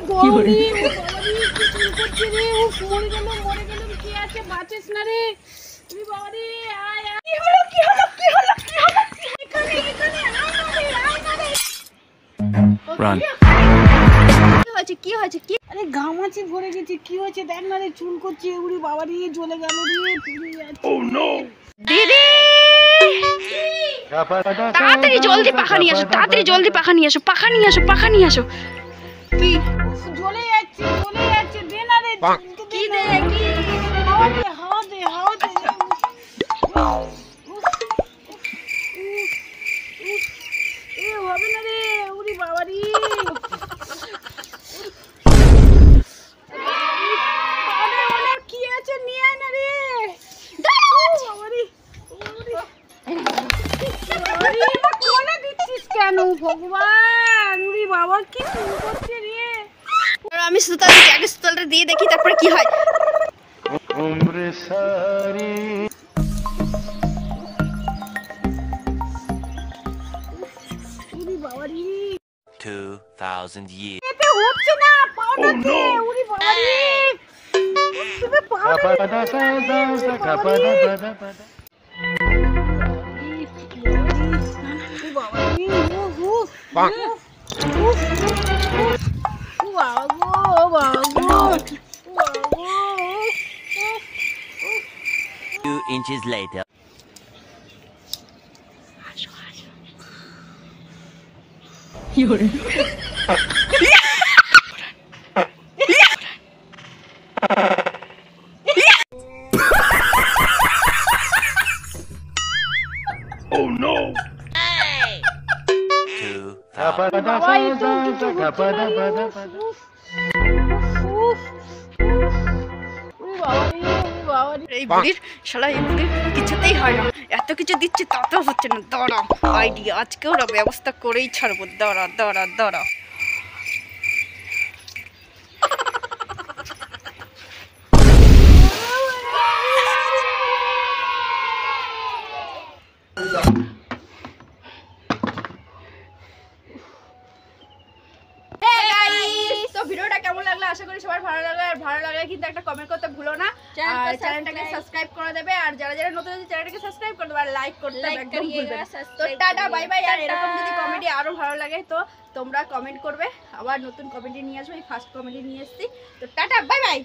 গৌরী ও বাবারি কি চুল করছে রে ও মরে গেল কি আছে বাঁচিস না রে তুই বাবারি আয় কি হলো এখানে আয় না রে রান কি হয়েছে কি আরে ঘামাচি ভরে গেছে কি হয়েছে দেখ না রে চুল করছে উড়ি বাবারি জ্বলে গেল রে পুড়ে যাচ্ছে ও নো দিদি তাড়াতাড়ি জলদি পাখা নিয়ে আসো পাখা নিয়ে আসো কি জ্বলে যাচ্ছে দে না রে কি দে কি হাওয়া দে এ হবে না রে উড়ি বাবারি কি আছে নিয়ে আয় না রে কোনে দিচ্ছিস কেন ভগবান উড়ি বাবা কি করছে রে আমি সুতালটা দিয়ে দেখি তারপরে কি হয় উমরে সারি উড়ি বাবা রে 2000 years এতে হচ্ছে না পাউডার দে উড়ি বাবা রে তুমি powder Few inches later Oh no! এই বুড়ির শালা এই বুড়ির কিছুতেই হয় না এত কিছু দিচ্ছে তাতেও হচ্ছে না দাঁড়া আইডিয়া আজকে ওরা ব্যবস্থা করেই ছাড়বো দাঁড়া ভিডিওটা কেমন লাগলো আশা করি সবার ভালো লাগলো আর ভালো লাগলে কিন্তু একটা কমেন্ট করতে ভুলো না আর চ্যানেলটাকে সাবস্ক্রাইব করে দেবে আর যারা নতুন আছে চ্যানেলটাকে সাবস্ক্রাইব করে দেবে আর লাইক করতে একদম ভুলবে না তো টাটা বাই বাই আর এরকম যদি কমেডি আরো ভালো লাগে তো তোমরা কমেন্ট করবে আবার নতুন কমেডি নিয়ে আসবে ফার্স্ট কমেডি নিয়ে এসেছি তো টাটা বাই বাই